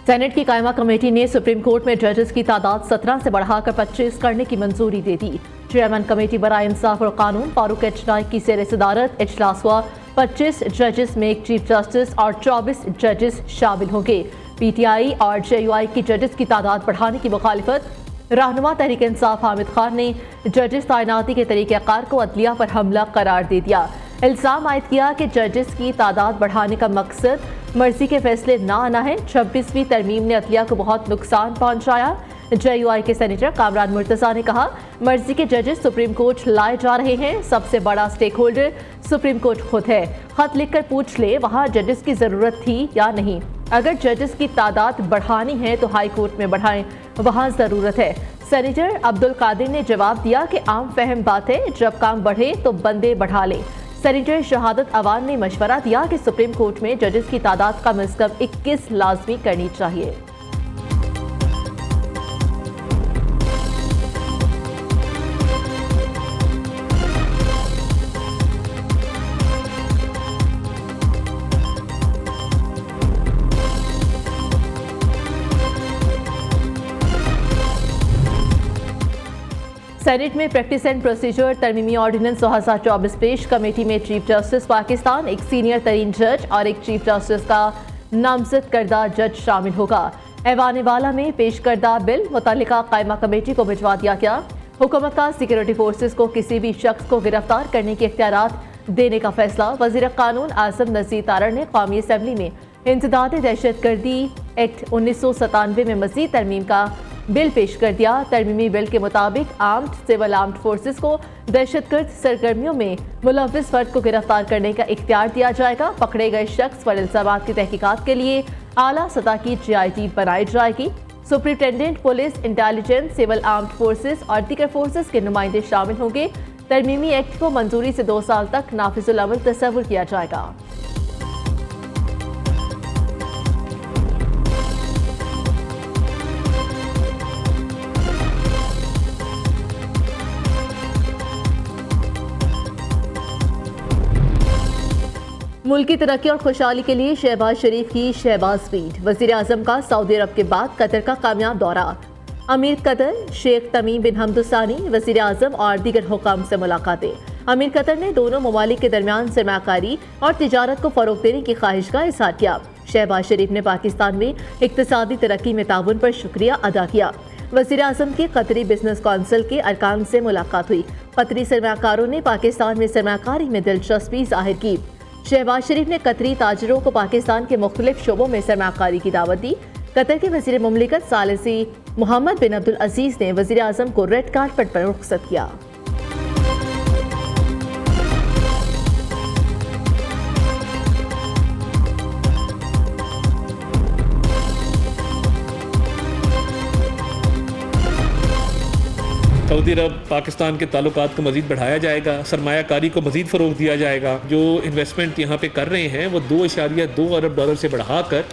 Senate की कायमा committee ने सुप्रीम कोर्ट में जजेस की तादाद 17 से बढ़ाकर 25 करने की मंजूरी दे दी। चेयरमैन कमेटी बराए इंसाफ और कानून फारूक एच नाइक की ज़ेर सदारत इजलास हुआ। 25 जजेस में एक चीफ जस्टिस और 24 जजेस शामिल होंगे। PTI और JUI की जजेस की तादाद बढ़ाने की मुखालिफत। रहनुमा तहरीक इंसाफ हामिद खान ने जजेस तैनाती के तरीक़ेकार को अदलिया पर हमला करार दे दिया। इल्ज़ाम आयद किया कि जजेस की तादाद बढ़ाने का मकसद मर्जी के फैसले ना आना है। 26वीं तरमीम ने अदलिया को बहुत नुकसान पहुंचाया। JUI के सेनेटर कामरान मुर्तज़ा ने कहा, मर्जी के जजेस सुप्रीम कोर्ट लाए जा रहे हैं। सबसे बड़ा स्टेक होल्डर सुप्रीम कोर्ट खुद है। खत लिखकर पूछ ले वहाँ जजेस की ज़रूरत थी या नहीं। अगर जजेस की तादाद बढ़ानी है तो हाई कोर्ट में बढ़ाएं, वहाँ ज़रूरत है। सेनेटर अब्दुल कादिर ने जवाब दिया कि आम फहम बात है, जब काम बढ़े तो बंदे बढ़ा ले। सेनेटर शहादत अवान ने मशवरा दिया कि सुप्रीम कोर्ट में जजेस की तादाद कम अज़ कम 21 लाजमी करनी चाहिए। सेनेट में प्रैक्टिस एंड प्रोसीजर तरमीमी ऑर्डिनेंस 2024 पेश। कमेटी में चीफ जस्टिस पाकिस्तान, एक सीनियर तरीन जज और एक चीफ जस्टिस का नामजद करदा जज शामिल होगा। ऐवान वाला में पेश करदा बिल मुतल्लिका कायमा कमेटी को भिजवा दिया गया। हुकूमत का सिक्योरिटी फोर्सेस को किसी भी शख्स को गिरफ्तार करने के इख्तियारात देने का फैसला। वज़ीर कानून आज़म नज़ीर तारड़ ने कौमी असम्बली में इंसदाद दहशतगर्दी एक्ट 1997 में मज़ीद तरमीम का बिल पेश कर दिया। तरमीमी बिल के मुताबिक सिविल आर्म्ड फोर्सेस को दहशतगर्द सरगर्मियों में मुलव्विस फर्द को गिरफ्तार करने का इख्तियार दिया जाएगा। पकड़े गए शख्स पर इल्जामात की तहकीकात के लिए आला सतह की JIT बनाई जाएगी। Superintendent police, intelligence, civil armed forces और दीगर फोर्सेस के नुमाइंदे शामिल होंगे। तरमीमी एक्ट को मंजूरी से 2 साल तक नाफिजुल अमल तस्वुर किया जाएगा। मुल्क की तरक्की और खुशहाली के लिए शहबाज शरीफ की शहबाज स्पीड। वज़ीर आज़म का सऊदी अरब के बाद कतर का कामयाब दौरा। अमीर कतर शेख तमीम बिन हमद सानी, वज़ीर आज़म और दीगर हुकाम से मुलाकातें। अमीर कतर ने दोनों ममालिक के दरमियान सरमाकारी और तिजारत को फ़रोग़ देने की ख्वाहिश का इज़हार किया। शहबाज शरीफ ने पाकिस्तान में इक़्तिसादी तरक्की में ताउन पर शुक्रिया अदा किया। वज़ीर आज़म की कतरी बिजनेस कौंसिल के अरकान से मुलाकात हुई। कतरी सरमाकारों ने पाकिस्तान में सरमाकारी में दिलचस्पी ज़ाहिर की। शहबाज शरीफ ने कतरी ताजरों को पाकिस्तान के मुख्तलिफ शोबों में सरमाकारी की दावत दी। कतर के वज़ीर मुमलिकत सालिसी मोहम्मद बिन अब्दुल अजीज़ ने वज़ीर आज़म को रेड कार्पेट पर रुखसत किया। सऊदी अरब पाकिस्तान के ताल्लुकात को मज़ीद बढ़ाया जाएगा, सरमायाकारी को मज़ीद फ़रोग़ दिया जाएगा। जो इन्वेस्टमेंट यहाँ पे कर रहे हैं वो $2.2 अरब से बढ़ाकर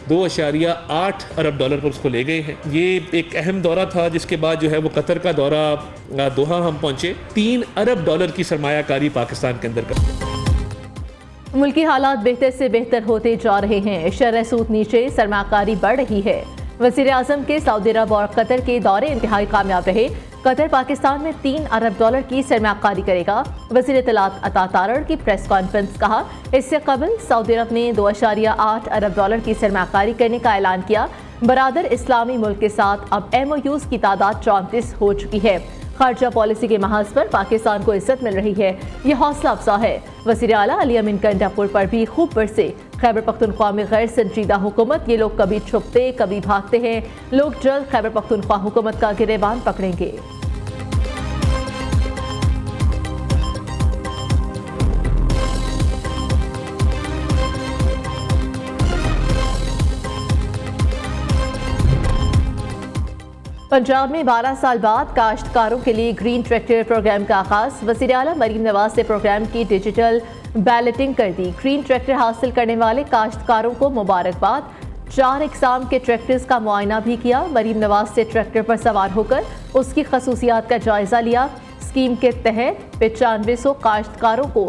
$2.8 अरब पर उसको ले गए हैं। ये एक अहम दौरा था, जिसके बाद जो है वो कतर का दौरा दोहा हम पहुँचे। $3 अरब की सरमायाकारी पाकिस्तान के अंदर कर। मुल्की हालात बेहतर से बेहतर होते जा रहे हैं। शरह सूद नीचे, सरमाकारी बढ़ रही है। वज़ीर आज़म के सऊदी अरब और कतर के दौरे इंतहाई कामयाब रहे। कतर पाकिस्तान में $3 अरब की सरमाकारी करेगा। वज़ीर इत्तलात अता तारड़ की प्रेस कॉन्फ्रेंस कहा, इससे कबल सऊदी अरब ने $2.8 अरब की सरमाकारी करने का ऐलान किया। बरादर इस्लामी मुल्क के साथ अब MOUs की तादाद 34 हो चुकी है। खारजा पॉलिसी के महाज पर पाकिस्तान को इज्जत मिल रही है, ये हौसला अफजा है। वज़ीर आला अली अमीन कंडापुर पर भी खूब बरसे। खैबर पख्तूनख्वा में गैर संजीदा हुकूमत, ये लोग कभी छुपते कभी भागते हैं। लोग जल्द खैबर पख्तूनख्वा हुकूमत का गिरेबान पकड़ेंगे। पंजाब में 12 साल बाद काश्तकारों के लिए ग्रीन ट्रैक्टर प्रोग्राम का आगाज। वज़ीर आला मरीम नवाज ने प्रोग्राम की डिजिटल बैलेटिंग कर दी। ग्रीन ट्रैक्टर हासिल करने वाले काश्तकारों को मुबारकबाद। 4 इकसाम के ट्रैक्टर्स का मुआयना भी किया। मरीम नवाज से ट्रैक्टर पर सवार होकर उसकी खसूसियात का जायजा लिया। स्कीम के तहत 9500 काश्तकारों को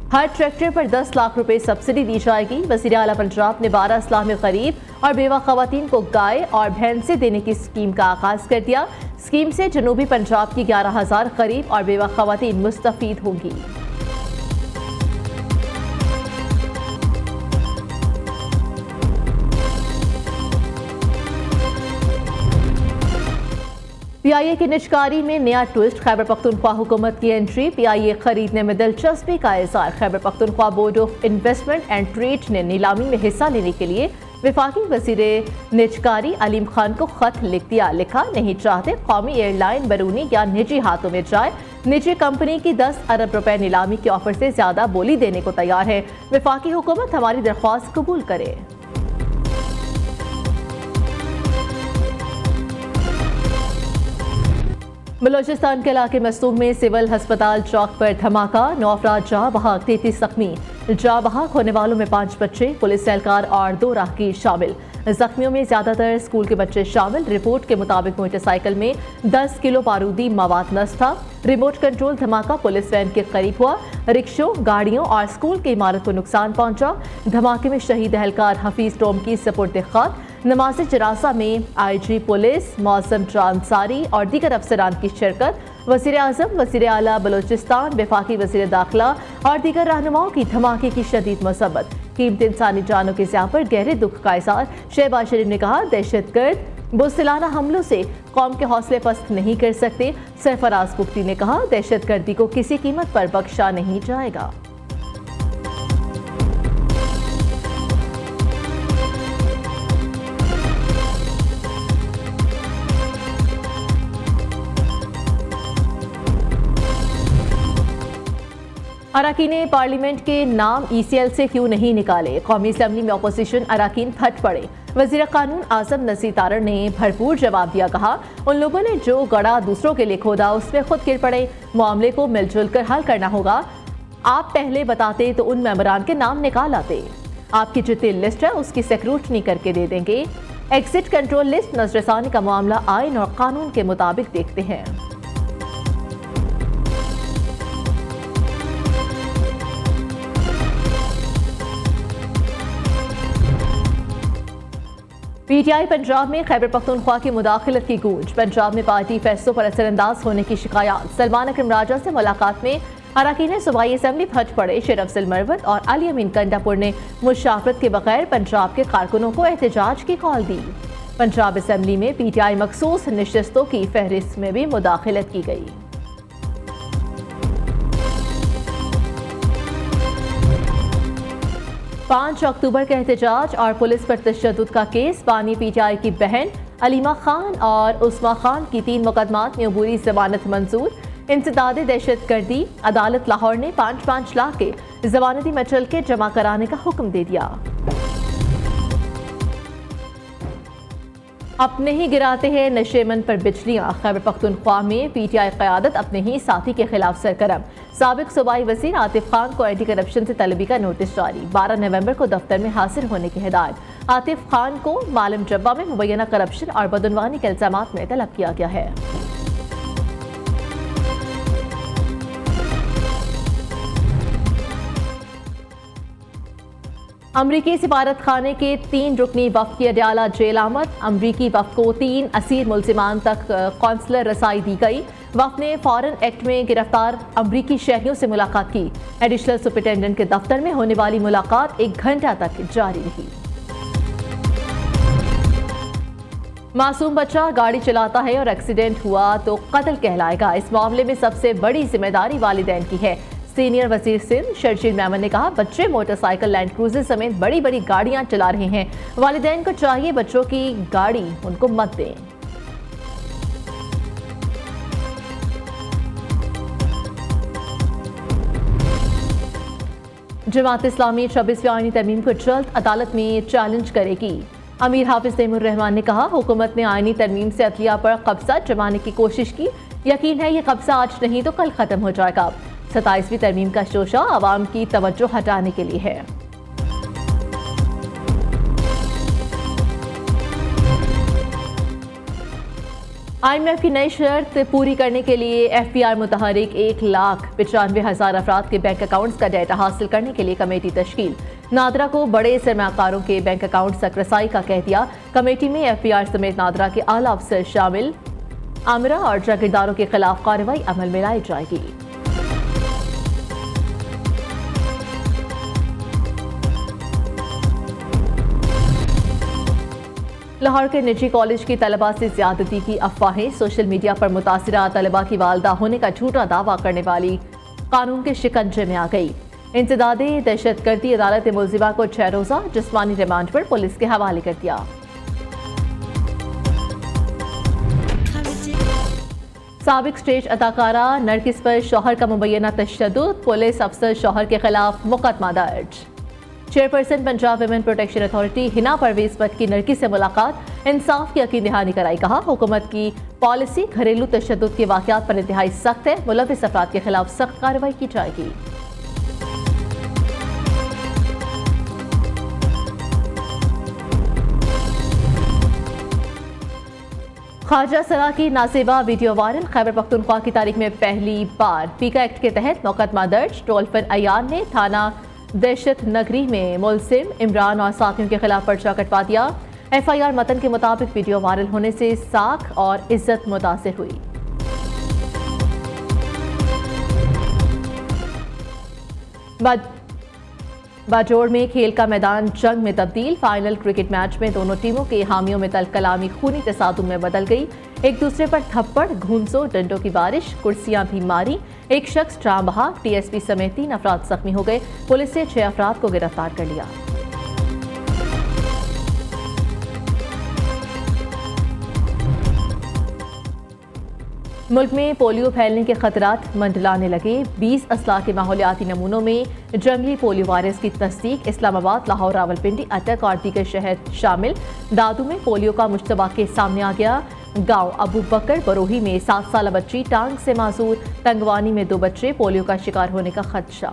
हर ट्रैक्टर पर 10 लाख रुपए सब्सिडी दी जाएगी। वज़ीर आला पंजाब ने 12 अजला में गरीब और बेवा खवातीन को गाय और भैंसें देने की स्कीम का आगाज कर दिया। स्कीम से जनूबी पंजाब की 11,000 गरीब और बेवा खवातीन मुस्तफीद होंगी। PIA की निजकारी में नया ट्विस्ट, खैबर पख्तूनख्वा हुकूमत की एंट्री। PIA खरीदने में दिलचस्पी का इज़हार। Khyber Pakhtunkhwa board of investment and trade ने नीलामी में हिस्सा लेने के लिए वफाकी वज़ीर निजकारी अलीम खान को खत लिख दिया। लिखा, नहीं चाहते कौमी एयरलाइन बैरूनी या निजी हाथों में जाए। निजी कंपनी की 10 अरब रुपए नीलामी के ऑफर से ज्यादा बोली देने को तैयार है। वफाकी हुकूमत हमारी दरख्वास्त कबूल करे। बलोचिस्तान के इलाके मस्तूम में सिविल अस्पताल चौक पर धमाका, 9 अफराद जाँ बहक, 33 जख्मी। जाँ बहक होने वालों में 5 बच्चे, पुलिस एहलकार और 2 राहगीर शामिल। जख्मियों में ज्यादातर स्कूल के बच्चे शामिल। रिपोर्ट के मुताबिक मोटरसाइकिल में 10 किलो बारूदी मवाद नस था। रिमोट कंट्रोल धमाका पुलिस वैन के करीब हुआ। रिक्शों, गाड़ियों और स्कूल की इमारत को नुकसान पहुंचा। धमाके में शहीद एहलकार हफीज टोम की सपुर्द खाक। नमाज जनाजा में IG पुलिस, मौसम अंसारी और दीगर अफसरान की शिरकत। वज़ीर आज़म, वज़ीर आला बलोचिस्तान, वफाकी वज़ीर दाखिला और दीगर रहनुमाओं की धमाके की शदीद मुसब्बत। कीमती इंसानी जानों के ज़िया पर गहरे दुख का इज़हार। शहबाज शरीफ ने कहा, दहशतगर्द बुज़दिलाना हमलों से कौम के हौसले पस्त नहीं कर सकते। सरफराज बुख्ती ने कहा, दहशतगर्दी को किसी कीमत पर बख्शा नहीं जाएगा। अराकीन पार्लियामेंट के नाम ECL से क्यों नहीं निकाले? कौमी असम्बली में अपोजिशन अराकीन फट पड़े। वज़ीर कानून आज़म नसीर तारड़ ने भरपूर जवाब दिया। कहा, उन लोगों ने जो गड़ा दूसरों के लिए खोदा उसमें खुद गिर पड़े। मामले को मिलजुल कर हल करना होगा। आप पहले बताते तो उन मेंबरान के नाम निकाल आते। आपकी जितनी लिस्ट है उसकी स्क्रूटनी करके दे देंगे। एग्जिट कंट्रोल लिस्ट नजरसानी का मामला आइन और कानून के मुताबिक देखते हैं। PTI पंजाब में खैबर पख्तूनख्वा की मुदाखलत की गूंज। पंजाब में पार्टी फैसलों पर असरअंदाज होने की शिकायत। सलमान अकरम राजा से मुलाकात में अराकीन सूबाई असम्बली फट पड़े। शेर अफजल मरवत और अली अमीन कंडापुर ने मुशावरत के बगैर पंजाब के कारकुनों को एहतजाज की कॉल दी। पंजाब असम्बली में PTI मखसूस नशस्तों की फहरिस्त में भी मुदाखलत की गई। 5 अक्टूबर का एहतजाज और पुलिस पर तशद्दुद का केस। बानी PTI की बहन अलीमा खान और उस्मा खान की 3 मुकदमात में अबूरी जमानत मंजूर। इंसदाद दहशतगर्दी। अदालत लाहौर ने 5-5 लाख के जमानती मचलके जमा कराने का हुक्म दे दिया। अपने ही गिराते हैं नशेमन पर बिजलियां। खैबर पख्तूनख्वा में PTI क़यादत अपने ही साथी के खिलाफ सरगर्म। साबिक सूबाई वज़ीर आतिफ खान को एंटी करप्शन से तलबी का नोटिस जारी। 12 नवंबर को दफ्तर में हाजिर होने की हिदायत। आतिफ खान को मालम जब्बा में मुबैना करप्शन और बदनवानी के इल्जामात में तलब किया गया है। अमरीकी सिफारत खाने के 3 रुकनी वफ़द की अडयाला जेल आमद। अमरीकी वफ़द को 3 असीर मुलजिमान तक कौंसलर रसाई दी गई। वफ़द ने फॉरेन एक्ट में गिरफ्तार अमरीकी शहरियों से मुलाकात की। एडिशनल सुपरिटेंडेंट के दफ्तर में होने वाली मुलाकात 1 घंटा तक जारी रही। मासूम बच्चा गाड़ी चलाता है और एक्सीडेंट हुआ तो कत्ल कहलाएगा। इस मामले में सबसे बड़ी जिम्मेदारी वालिदैन की है। सीनियर वजीर सिंध शर्जील मेमन ने कहा, बच्चे मोटरसाइकिल, लैंड क्रूजर समेत बड़ी बड़ी गाड़ियां चला रहे हैं। वालिदैन को चाहिए बच्चों की गाड़ी उनको मत दें। जमात इस्लामी 26वीं आईनी तरमीम को जल्द अदालत में चैलेंज करेगी। अमीर हाफिज तैमूर रहमान ने कहा, हुकूमत ने आईनी तरमीम से अदलिया पर कब्जा जमाने की कोशिश की। यकीन है ये कब्जा आज नहीं तो कल खत्म हो जाएगा। 27वीं तरमीम का शोशा आवाम की तवज्जो हटाने के लिए है। IMF की नई शर्त पूरी करने के लिए FPR मुतहरिक 1,95,000 अफराद के बैंक अकाउंट्स का डाटा हासिल करने के लिए कमेटी तश्कील। नादरा को बड़े सरमाकारों के बैंक अकाउंट तक रसाई का कह दिया। कमेटी में FPR समेत नादरा के आला अफसर शामिल। आमिरा और जागीरदारों के खिलाफ कार्रवाई अमल में लाई जाएगी। लाहौर के निजी कॉलेज की तलबा से ज्यादती की अफवाहें। सोशल मीडिया पर मुतासिरा तलबा की वालदा होने का झूठा दावा करने वाली कानून के शिकंजे में आ गई। इंसदादे दहशतगर्दी अदालत ने मुलजिमा को 6 रोज़ा जिस्मानी रिमांड पर पुलिस के हवाले कर दिया। साबिक स्टेज अदाकारा नरगिस पर शौहर का मुबैना तशद्दुद। पुलिस अफसर शौहर के खिलाफ मुकदमा दर्ज। Chairperson Punjab women protection authority Hina Parvez Bhatt की नरगिस से मुलाकात, इंसाफ की यकीन दहानी कराई। कहा हुकूमत की पॉलिसी घरेलू तशद्दुद के वाक़यात पर इंतहाई सख्त है। मुलविस अफराद के खिलाफ सख्त कार्रवाई की जाएगी। ख्वाजा सरा की नासेबा वीडियो वायरल। खैबर पख्तूनख्वा की तारीख में पहली बार पीका एक्ट के तहत मुकदमा दर्ज। टोलफर अयान ने थाना दहशत नगरी में मुलसिम इमरान और साथियों के खिलाफ पर्चा कटवा दिया। FIR मतन के मुताबिक वीडियो वायरल होने से साख और इज्जत मुतासिर हुई। बाजोड़ में खेल का मैदान जंग में तब्दील। फाइनल क्रिकेट मैच में दोनों टीमों के हामियों में कलामी खूनी तसादुम में बदल गई। एक दूसरे पर थप्पड़, घूंसों, डंडों की बारिश, कुर्सियां भी मारी। एक शख्स जान बहा। TSP समेत 3 अफराद जख्मी हो गए। पुलिस ने 6 अफराद को गिरफ्तार कर लिया। मुल्क में पोलियो फैलने के खतरात मंडलाने लगे। 20 असला के माहौलियाती नमूनों में जंगली पोलियो वायरस की तस्दीक। इस्लामाबाद, लाहौर, रावलपिंडी, अटक और दीगर शहर शामिल। दादू में पोलियो का मुश्तबा केस सामने आ गया। गांव अबू बकर बरोही में 7 साल बच्ची टांग से मासूर। तंगवानी में 2 बच्चे पोलियो का शिकार होने का खदशा।